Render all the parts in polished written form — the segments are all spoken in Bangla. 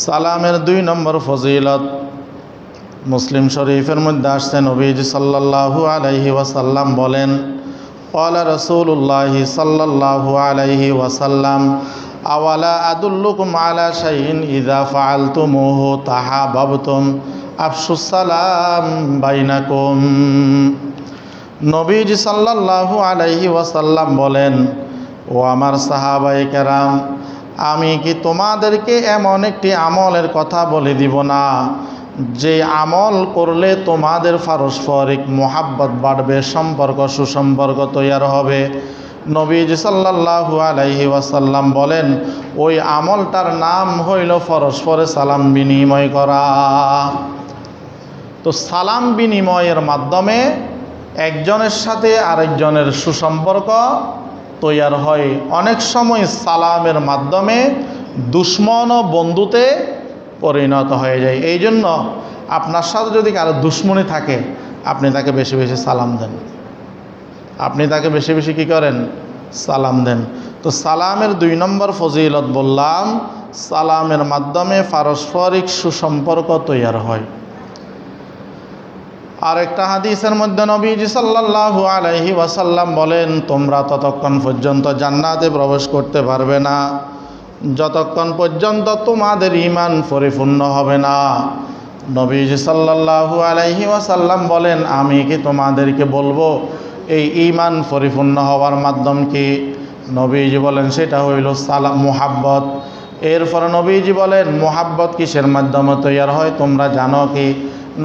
সালামের ২ নম্বর ফজিলত মুসলিম শরীফের মধ্যে আসছে, নবীজি সাল্লাল্লাহু আলাইহি ওয়াসাল্লাম বলেন, ক্বালা রাসূলুল্লাহি সাল্লাল্লাহু আলাইহি ওয়াসাল্লাম, আওয়ালা আদুল্লুকুম আলা শাইইন ইযা ফাআলতুমুহু তাহাবাবতুম আফশুস সালাম বাইনাকুম। নবীজি সাল্লাল্লাহু আলাইহি ওয়াসাল্লাম বলেন, ও আমার সাহাবায়ে কেরাম, আমি কি তোমাদেরকে এমন একটি আমলের কথা বলে দিব না যে আমল করলে তোমাদের পারস্পরিক মোহাব্বত বাড়বে, সম্পর্ক সুসম্পর্ক তৈরি হবে। নবীজি সাল্লাল্লাহু আলাইহি ওয়াসাল্লাম বলেন, ওই আমলটার নাম হইল পরস্পরে সালাম বিনিময় করা। তো সালাম বিনিময়ের মাধ্যমে একজনের সাথে আরেকজনের সুসম্পর্ক তৈরি হয়। অনেক সময় সালামের মাধ্যমে দুশ্মন ও বন্ধুতে পরিণত হয়ে যায়। এই জন্য আপনার সাথে যদি কারো দুশ্মনী থাকে, আপনি তাকে বেশি বেশি সালাম দেন। আপনি তাকে বেশি বেশি কী করেন? সালাম দেন। তো সালামের ২ নম্বর ফজিলত বললাম, সালামের মাধ্যমে পারস্পরিক সুসম্পর্ক তৈরি হয়। আরেকটা হাদিসের মধ্যে নবীজি সাল্লাল্লাহু আলাইহি ওয়াসাল্লাম বলেন, তোমরা ততক্ষণ পর্যন্ত জান্নাতে প্রবেশ করতে পারবে না যতক্ষণ পর্যন্ত তোমাদের ঈমান পরিপূর্ণ হবে না। নবীজি সাল্লাল্লাহু আলাইহি ওয়াসাল্লাম বলেন, আমি কি তোমাদেরকে বলবো এই ঈমান পরিপূর্ণ হওয়ার মাধ্যম কি? নবীজি বলেন, সেটা হইল সালাম, মুহাব্বত। এরপরে নবীজি বলেন, মুহাব্বত কিসের মাধ্যমে তৈরি হয় তোমরা জানো কি?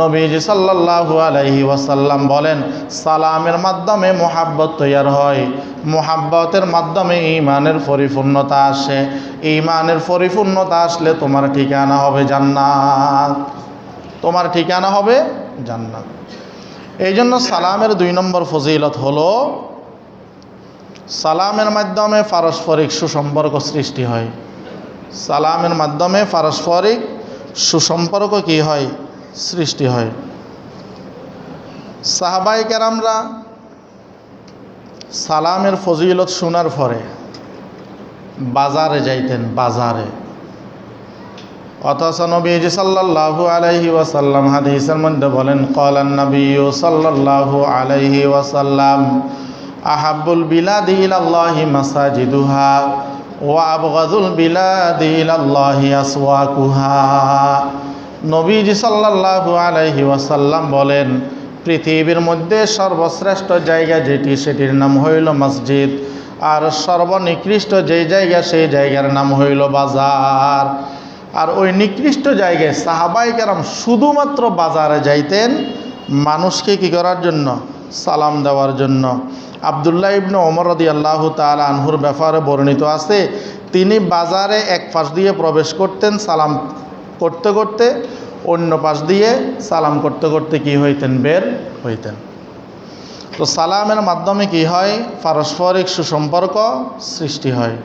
নবীজি সাল্লাল্লাহু আলাইহি ওয়াসাল্লাম বলেন, সালামের মাধ্যমে মুহাব্বত তৈরি হয়। মুহাব্বতের মাধ্যমে ঈমানের পরিপূর্ণতা আসে। ঈমানের পরিপূর্ণতা আসলে তোমার ঠিকানা হবে জান্নাত। তোমার ঠিকানা হবে জান্নাত। এই জন্য সালামের ২ নম্বর ফজিলত হলো, সালামের মাধ্যমে পারস্পরিক সুসম্পর্ক সৃষ্টি হয়। সালামের মাধ্যমে পারস্পরিক সুসম্পর্ক কি হয়? সৃষ্টি হয়। সাহাবায়ে কেরামরা সালামের ফজিলত শোনার পরে বাজারে যাইতেন, বাজারে। অথচ নবীজি সাল্লাল্লাহু আলাইহি ওয়াসাল্লাম হাদিসের মধ্যে বলেন, ক্বালান নবিয়্যু সাল্লাল্লাহু আলাইহি ওয়াসাল্লাম, আহাব্বুল বিলাদি ইলাল্লাহি মাসাজিদুহা ওয়া আবগাযুল বিলাদি ইলাল্লাহি আসওয়াকুহা। নবীজি সাল্লাল্লাহু আলাইহি ওয়াসাল্লাম বলেন, পৃথিবীর মধ্যে সর্বশ্রেষ্ঠ জায়গা যেটি, সেটির নাম হইল মসজিদ। আর সর্বনিকৃষ্ট যেই জায়গা, সেই জায়গার নাম হইল বাজার। আর ওই নিকৃষ্ট জায়গায় সাহাবায়ে কেরাম শুধুমাত্র বাজারে যাইতেন মানুষকে কি করার জন্য? সালাম দেওয়ার জন্য। আব্দুল্লাহ ইবনে ওমর রাদিয়াল্লাহু তাআলা আনহুর ব্যাপারে বর্ণিত আছে, তিনি বাজারে এক পাশ দিয়ে প্রবেশ করতেন, সালাম করতে করতে অন্য পাশ দিয়ে সালাম করতে করতে কি হইতেন? বের হইতেন। তো সালামের মাধ্যমে কি হয়? পারস্পরিক সুসম্পর্ক সৃষ্টি হয়।